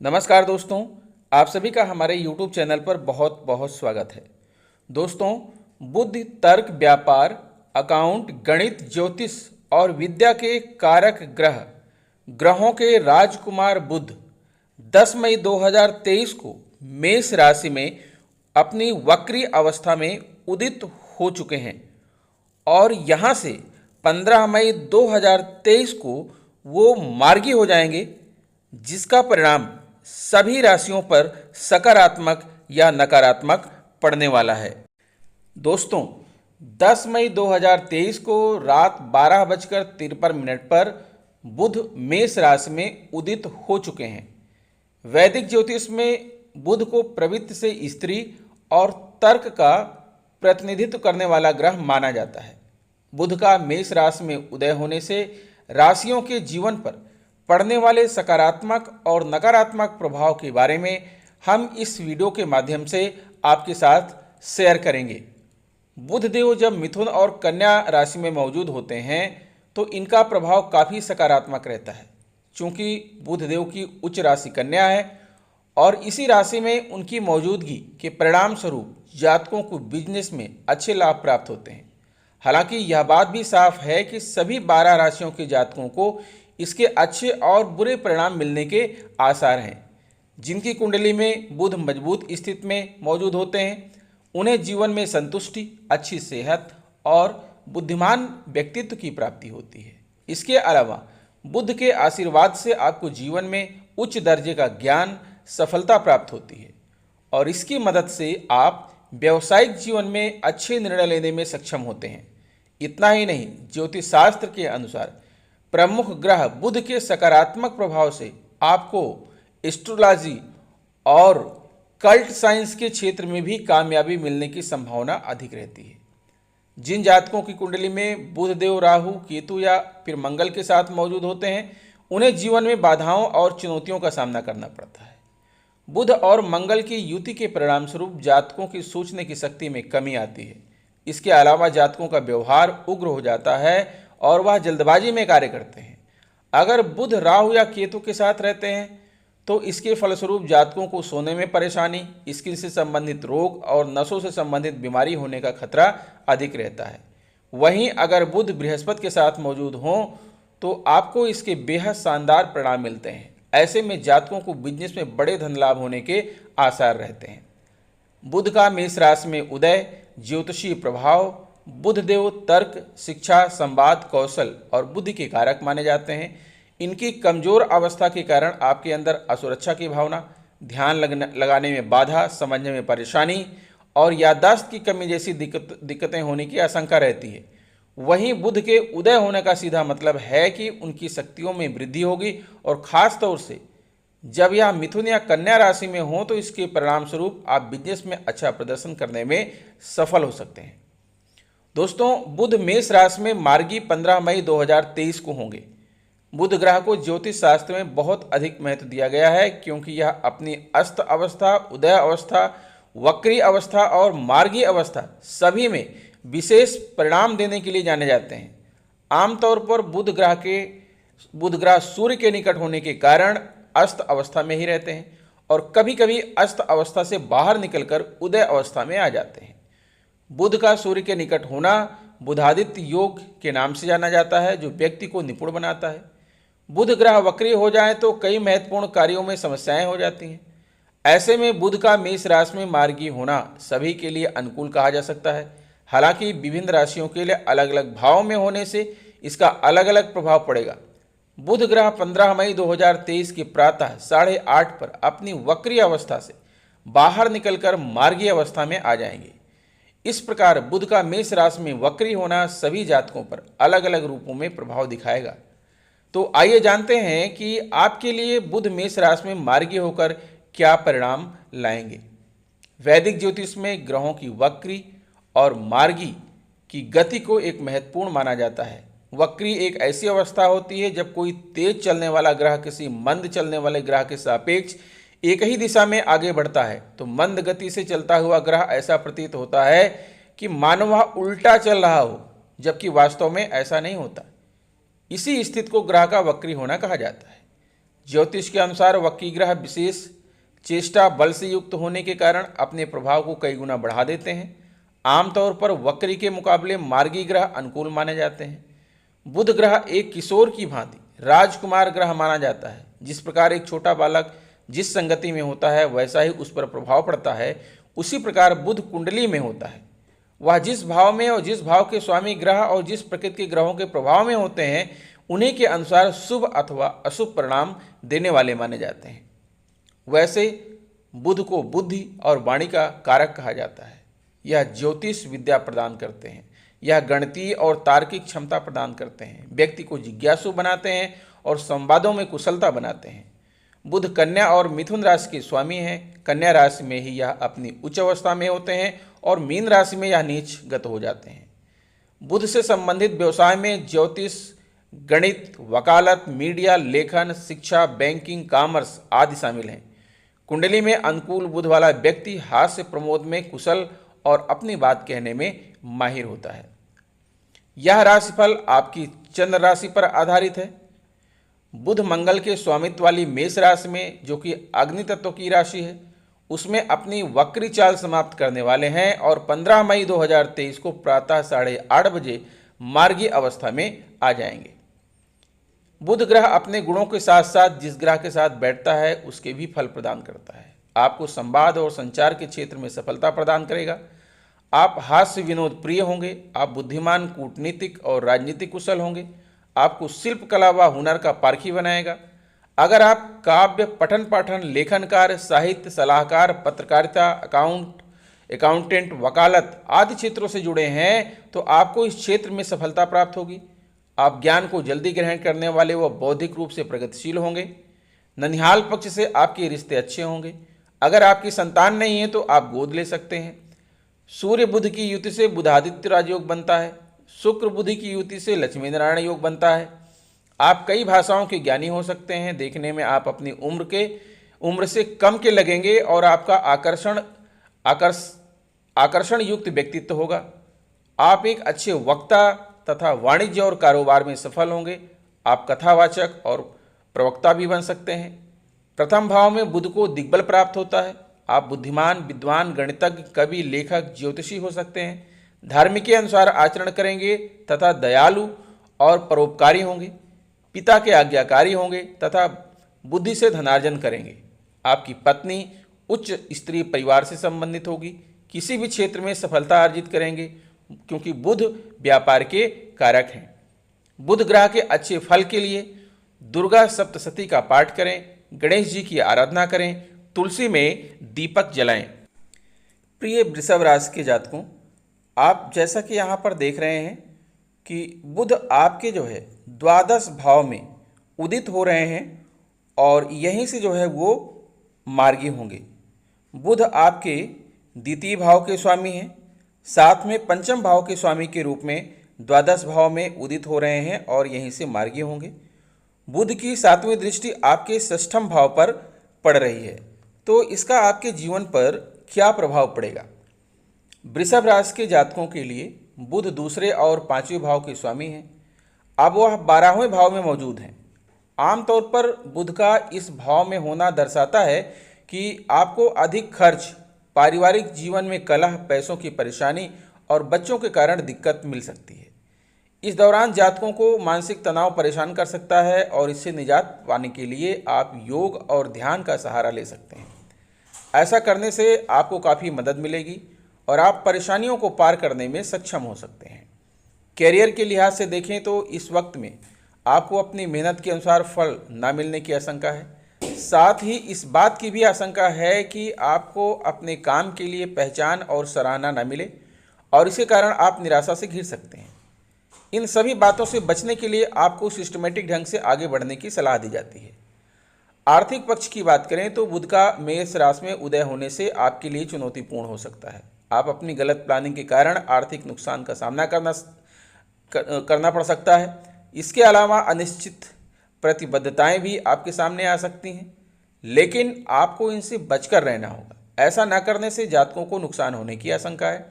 नमस्कार दोस्तों, आप सभी का हमारे YouTube चैनल पर बहुत बहुत स्वागत है। दोस्तों, बुद्धि, तर्क, व्यापार, अकाउंट, गणित, ज्योतिष और विद्या के कारक ग्रहों के राजकुमार बुध 10 मई 2023 को मेष राशि में अपनी वक्री अवस्था में उदित हो चुके हैं और यहाँ से 15 मई 2023 को वो मार्गी हो जाएंगे, जिसका परिणाम सभी राशियों पर सकारात्मक या नकारात्मक पड़ने वाला है। दोस्तों, 10 मई 2023 को रात 12:53 पर बुध मेष राशि में उदित हो चुके हैं। वैदिक ज्योतिष में बुध को प्रवृत्ति से स्त्री और तर्क का प्रतिनिधित्व करने वाला ग्रह माना जाता है। बुध का मेष राशि में उदय होने से राशियों के जीवन पर पड़ने वाले सकारात्मक और नकारात्मक प्रभाव के बारे में हम इस वीडियो के माध्यम से आपके साथ शेयर करेंगे। बुध देव जब मिथुन और कन्या राशि में मौजूद होते हैं तो इनका प्रभाव काफ़ी सकारात्मक रहता है, चूँकि बुध देव की उच्च राशि कन्या है और इसी राशि में उनकी मौजूदगी के परिणाम स्वरूप जातकों को बिजनेस में अच्छे लाभ प्राप्त होते हैं। हालांकि यह बात भी साफ है कि सभी 12 राशियों के जातकों को इसके अच्छे और बुरे परिणाम मिलने के आसार हैं। जिनकी कुंडली में बुध मजबूत स्थिति में मौजूद होते हैं उन्हें जीवन में संतुष्टि, अच्छी सेहत और बुद्धिमान व्यक्तित्व की प्राप्ति होती है। इसके अलावा बुध के आशीर्वाद से आपको जीवन में उच्च दर्जे का ज्ञान, सफलता प्राप्त होती है और इसकी मदद से आप व्यावसायिक जीवन में अच्छे निर्णय लेने में सक्षम होते हैं। इतना ही नहीं, ज्योतिष शास्त्र के अनुसार प्रमुख ग्रह बुध के सकारात्मक प्रभाव से आपको एस्ट्रोलॉजी और कल्ट साइंस के क्षेत्र में भी कामयाबी मिलने की संभावना अधिक रहती है। जिन जातकों की कुंडली में बुध देव राहु, केतु या फिर मंगल के साथ मौजूद होते हैं उन्हें जीवन में बाधाओं और चुनौतियों का सामना करना पड़ता है। बुध और मंगल की युति के परिणाम स्वरूप जातकों की सोचने की शक्ति में कमी आती है। इसके अलावा जातकों का व्यवहार उग्र हो जाता है और वह जल्दबाजी में कार्य करते हैं। अगर बुध राहु या केतु के साथ रहते हैं तो इसके फलस्वरूप जातकों को सोने में परेशानी, स्किन से संबंधित रोग और नसों से संबंधित बीमारी होने का खतरा अधिक रहता है। वहीं अगर बुध बृहस्पति के साथ मौजूद हों तो आपको इसके बेहद शानदार परिणाम मिलते हैं। ऐसे में जातकों को बिजनेस में बड़े धन लाभ होने के आसार रहते हैं। बुध का मेष राशि में उदय, ज्योतिषीय प्रभाव। बुध देव तर्क, शिक्षा, संवाद, कौशल और बुद्धि के कारक माने जाते हैं। इनकी कमजोर अवस्था के कारण आपके अंदर असुरक्षा की भावना, ध्यान लगाने में बाधा, समझने में परेशानी और याददाश्त की कमी जैसी दिक्कतें होने की आशंका रहती है। वहीं बुध के उदय होने का सीधा मतलब है कि उनकी शक्तियों में वृद्धि होगी और खास तौर से जब यह मिथुन या कन्या राशि में हो तो इसके परिणाम स्वरूप आप बिजनेस में अच्छा प्रदर्शन करने में सफल हो सकते हैं। दोस्तों, बुध मेष राशि में मार्गी 15 मई 2023 को होंगे। बुध ग्रह को ज्योतिष शास्त्र में बहुत अधिक महत्व दिया गया है क्योंकि यह अपनी अस्त अवस्था, उदय अवस्था, वक्री अवस्था और मार्गी अवस्था सभी में विशेष परिणाम देने के लिए जाने जाते हैं। आमतौर पर बुध ग्रह सूर्य के निकट होने के कारण अस्त अवस्था में ही रहते हैं और कभी कभी अस्त अवस्था से बाहर निकलकर उदय अवस्था में आ जाते हैं। बुध का सूर्य के निकट होना बुधादित्य योग के नाम से जाना जाता है, जो व्यक्ति को निपुण बनाता है। बुध ग्रह वक्री हो जाए तो कई महत्वपूर्ण कार्यों में समस्याएं हो जाती हैं। ऐसे में बुध का मेष राशि में मार्गी होना सभी के लिए अनुकूल कहा जा सकता है। हालांकि विभिन्न राशियों के लिए अलग अलग भाव में होने से इसका अलग अलग प्रभाव पड़ेगा। बुध ग्रह 15 मई 2023 के प्रातः 8:30 पर अपनी वक्री अवस्था से बाहर निकलकर मार्गी अवस्था में आ जाएंगे। इस प्रकार बुध का मेष राशि में वक्री होना सभी जातकों पर अलग अलग रूपों में प्रभाव दिखाएगा। तो आइए जानते हैं कि आपके लिए बुध मेष राशि में मार्गी होकर क्या परिणाम लाएंगे। वैदिक ज्योतिष में ग्रहों की वक्री और मार्गी की गति को एक महत्वपूर्ण माना जाता है। वक्री एक ऐसी अवस्था होती है जब कोई तेज चलने वाला ग्रह किसी मंद चलने वाले ग्रह के सापेक्ष एक ही दिशा में आगे बढ़ता है तो मंद गति से चलता हुआ ग्रह ऐसा प्रतीत होता है कि मानो वह उल्टा चल रहा हो, जबकि वास्तव में ऐसा नहीं होता। इसी स्थिति को ग्रह का वक्री होना कहा जाता है। ज्योतिष के अनुसार वक्री ग्रह विशेष चेष्टा बल से युक्त होने के कारण अपने प्रभाव को कई गुना बढ़ा देते हैं। आमतौर पर वक्री के मुकाबले मार्गी ग्रह अनुकूल माने जाते हैं। बुध ग्रह एक किशोर की भांति राजकुमार ग्रह माना जाता है। जिस प्रकार एक छोटा बालक जिस संगति में होता है वैसा ही उस पर प्रभाव पड़ता है, उसी प्रकार बुध कुंडली में होता है। वह जिस भाव में और जिस भाव के स्वामी ग्रह और जिस प्रकृति के ग्रहों के प्रभाव में होते हैं, उन्हीं के अनुसार शुभ अथवा अशुभ परिणाम देने वाले माने जाते हैं। वैसे बुध को बुद्धि और वाणी का कारक कहा जाता है। यह ज्योतिष विद्या प्रदान करते हैं। यह गणितीय और तार्किक क्षमता प्रदान करते हैं, व्यक्ति को जिज्ञासु बनाते हैं और संवादों में कुशलता बनाते हैं। बुध कन्या और मिथुन राशि के स्वामी हैं। कन्या राशि में ही यह अपनी उच्च अवस्था में होते हैं और मीन राशि में यह नीचगत हो जाते हैं। बुध से संबंधित व्यवसाय में ज्योतिष, गणित, वकालत, मीडिया, लेखन, शिक्षा, बैंकिंग, कॉमर्स आदि शामिल हैं। कुंडली में अनुकूल बुध वाला व्यक्ति हास्य प्रमोद में कुशल और अपनी बात कहने में माहिर होता है। यह राशिफल आपकी चंद्र राशि पर आधारित है। बुध मंगल के स्वामित्व वाली मेष राशि में, जो कि अग्नि तत्व की राशि है, उसमें अपनी वक्री चाल समाप्त करने वाले हैं और 15 मई 2023 को प्रातः 8:30 बजे मार्गी अवस्था में आ जाएंगे। बुध ग्रह अपने गुणों के साथ साथ जिस ग्रह के साथ बैठता है उसके भी फल प्रदान करता है। आपको संवाद और संचार के क्षेत्र में सफलता प्रदान करेगा। आप हास्य विनोद प्रिय होंगे। आप बुद्धिमान, कूटनीतिक और राजनीतिक कुशल होंगे। आपको शिल्प कला व हुनर का पारखी बनाएगा। अगर आप काव्य, पठन पाठन, लेखन कार्य, साहित्य, सलाहकार, पत्रकारिता, अकाउंटेंट, वकालत आदि क्षेत्रों से जुड़े हैं तो आपको इस क्षेत्र में सफलता प्राप्त होगी। आप ज्ञान को जल्दी ग्रहण करने वाले व बौद्धिक रूप से प्रगतिशील होंगे। ननिहाल पक्ष से आपके रिश्ते अच्छे होंगे। अगर आपकी संतान नहीं है तो आप गोद ले सकते हैं। सूर्य बुध की युति से बुधादित्य राजयोग बनता है। शुक्र बुध की युति से लक्ष्मी नारायण योग बनता है। आप कई भाषाओं के ज्ञानी हो सकते हैं। देखने में आप अपनी उम्र से कम के लगेंगे और आपका आकर्षण युक्त व्यक्तित्व होगा। आप एक अच्छे वक्ता तथा वाणिज्य और कारोबार में सफल होंगे। आप कथावाचक और प्रवक्ता भी बन सकते हैं। प्रथम भाव में बुध को दिग्बल प्राप्त होता है। आप बुद्धिमान, विद्वान, गणितज्ञ, कवि, लेखक, ज्योतिषी हो सकते हैं। धार्मिक के अनुसार आचरण करेंगे तथा दयालु और परोपकारी होंगे। पिता के आज्ञाकारी होंगे तथा बुद्धि से धनार्जन करेंगे। आपकी पत्नी उच्च स्त्री परिवार से संबंधित होगी। किसी भी क्षेत्र में सफलता अर्जित करेंगे क्योंकि बुध व्यापार के कारक हैं। बुध ग्रह के अच्छे फल के लिए दुर्गा सप्तशती का पाठ करें, गणेश जी की आराधना करें, तुलसी में दीपक जलाएं। प्रिय वृषभ राशि के जातकों, आप जैसा कि यहाँ पर देख रहे हैं कि बुध आपके जो है द्वादश भाव में उदित हो रहे हैं और यहीं से जो है वो मार्गी होंगे। बुध आपके द्वितीय भाव के स्वामी हैं, साथ में पंचम भाव के स्वामी के रूप में द्वादश भाव में उदित हो रहे हैं और यहीं से मार्गी होंगे। बुध की 7वीं दृष्टि आपके षष्ठम भाव पर पड़ रही है, तो इसका आपके जीवन पर क्या प्रभाव पड़ेगा? वृषभ राशि के जातकों के लिए बुध दूसरे और 5वें भाव के स्वामी हैं। अब वह 12वें भाव में मौजूद हैं। आमतौर पर बुध का इस भाव में होना दर्शाता है कि आपको अधिक खर्च, पारिवारिक जीवन में कलह, पैसों की परेशानी और बच्चों के कारण दिक्कत मिल सकती है। इस दौरान जातकों को मानसिक तनाव परेशान कर सकता है और इससे निजात पाने के लिए आप योग और ध्यान का सहारा ले सकते हैं। ऐसा करने से आपको काफ़ी मदद मिलेगी और आप परेशानियों को पार करने में सक्षम हो सकते हैं। कैरियर के लिहाज से देखें तो इस वक्त में आपको अपनी मेहनत के अनुसार फल ना मिलने की आशंका है। साथ ही इस बात की भी आशंका है कि आपको अपने काम के लिए पहचान और सराहना न मिले और इसके कारण आप निराशा से घिर सकते हैं। इन सभी बातों से बचने के लिए आपको सिस्टमेटिक ढंग से आगे बढ़ने की सलाह दी जाती है। आर्थिक पक्ष की बात करें तो बुध का मेष राशि में उदय होने से आपके लिए चुनौतीपूर्ण हो सकता है। आप अपनी गलत प्लानिंग के कारण आर्थिक नुकसान का सामना करना पड़ सकता है। इसके अलावा अनिश्चित प्रतिबद्धताएं भी आपके सामने आ सकती हैं, लेकिन आपको इनसे बचकर रहना होगा। ऐसा न करने से जातकों को नुकसान होने की आशंका है।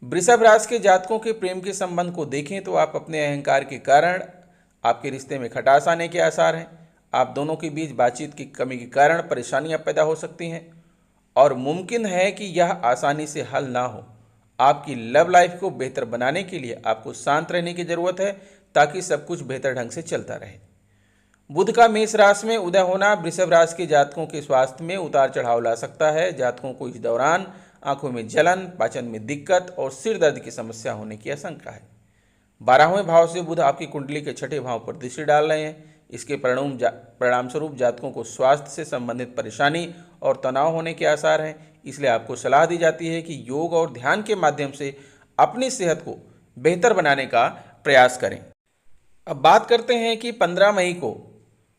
वृषभ राशि के जातकों के प्रेम के संबंध को देखें तो आप अपने अहंकार के कारण आपके रिश्ते में खटास आने के आसार हैं। आप दोनों के बीच बातचीत की कमी के कारण परेशानियां पैदा हो सकती हैं और मुमकिन है कि यह आसानी से हल ना हो। आपकी लव लाइफ को बेहतर बनाने के लिए आपको शांत रहने की जरूरत है ताकि सब कुछ बेहतर ढंग से चलता रहे। बुध का मेष राशि में उदय होना वृषभ राशि के जातकों के स्वास्थ्य में उतार चढ़ाव ला सकता है। जातकों को इस दौरान आंखों में जलन, पाचन में दिक्कत और सिर दर्द की समस्या होने की आशंका है। 12वें भाव से बुध आपकी कुंडली के छठे भाव पर दृष्टि डाल रहे हैं। इसके परिणाम स्वरूप जातकों को स्वास्थ्य से संबंधित परेशानी और तनाव होने के आसार हैं। इसलिए आपको सलाह दी जाती है कि योग और ध्यान के माध्यम से अपनी सेहत को बेहतर बनाने का प्रयास करें। अब बात करते हैं कि 15 मई को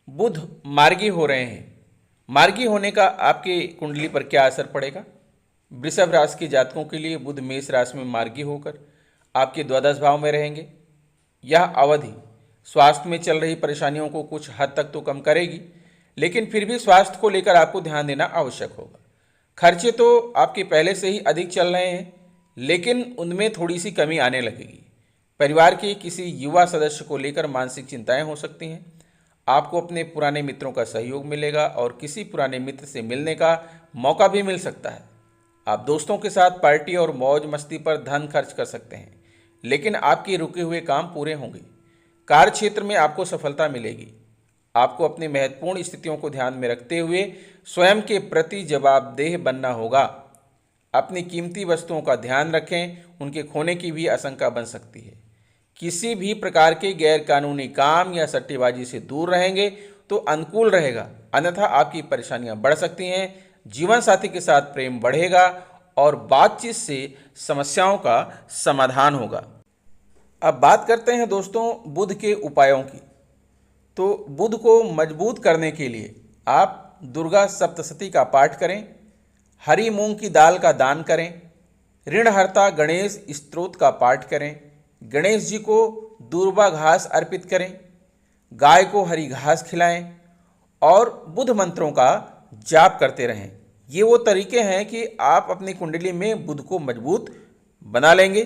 बुध मार्गी हो रहे हैं। मार्गी होने का आपके कुंडली पर क्या असर पड़ेगा? वृषभ राशि के जातकों के लिए बुध मेष राशि में मार्गी होकर आपके द्वादश भाव में रहेंगे। यह अवधि स्वास्थ्य में चल रही परेशानियों को कुछ हद तक तो कम करेगी, लेकिन फिर भी स्वास्थ्य को लेकर आपको ध्यान देना आवश्यक होगा। खर्चे तो आपके पहले से ही अधिक चल रहे हैं, लेकिन उनमें थोड़ी सी कमी आने लगेगी। परिवार के किसी युवा सदस्य को लेकर मानसिक चिंताएं हो सकती हैं। आपको अपने पुराने मित्रों का सहयोग मिलेगा और किसी पुराने मित्र से मिलने का मौका भी मिल सकता है। आप दोस्तों के साथ पार्टी और मौज मस्ती पर धन खर्च कर सकते हैं, लेकिन आपके रुके हुए काम पूरे होंगे। कार्य क्षेत्र में आपको सफलता मिलेगी। आपको अपनी महत्वपूर्ण स्थितियों को ध्यान में रखते हुए स्वयं के प्रति जवाबदेह बनना होगा। अपनी कीमती वस्तुओं का ध्यान रखें, उनके खोने की भी आशंका बन सकती है। किसी भी प्रकार के गैर कानूनी काम या सट्टेबाजी से दूर रहेंगे तो अनुकूल रहेगा, अन्यथा आपकी परेशानियां बढ़ सकती हैं। जीवन साथी के साथ प्रेम बढ़ेगा और बातचीत से समस्याओं का समाधान होगा। अब बात करते हैं दोस्तों बुध के उपायों की। तो बुध को मजबूत करने के लिए आप दुर्गा सप्तशती का पाठ करें, हरी मूंग की दाल का दान करें, ऋणहर्ता गणेश स्तोत्र का पाठ करें, गणेश जी को दूर्वा घास अर्पित करें, गाय को हरी घास खिलाएं और बुध मंत्रों का जाप करते रहें। ये वो तरीके हैं कि आप अपनी कुंडली में बुध को मजबूत बना लेंगे।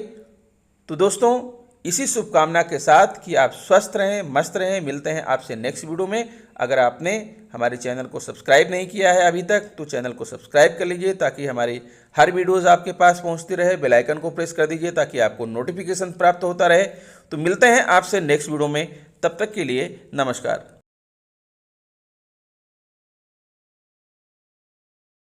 तो दोस्तों इसी शुभकामना के साथ कि आप स्वस्थ रहें, मस्त रहें। मिलते हैं आपसे नेक्स्ट वीडियो में। अगर आपने हमारे चैनल को सब्सक्राइब नहीं किया है अभी तक तो चैनल को सब्सक्राइब कर लीजिए ताकि हमारी हर वीडियोज़ आपके पास पहुंचती रहे। बेल आइकन को प्रेस कर दीजिए ताकि आपको नोटिफिकेशन प्राप्त होता रहे। तो मिलते हैं आपसे नेक्स्ट वीडियो में, तब तक के लिए नमस्कार।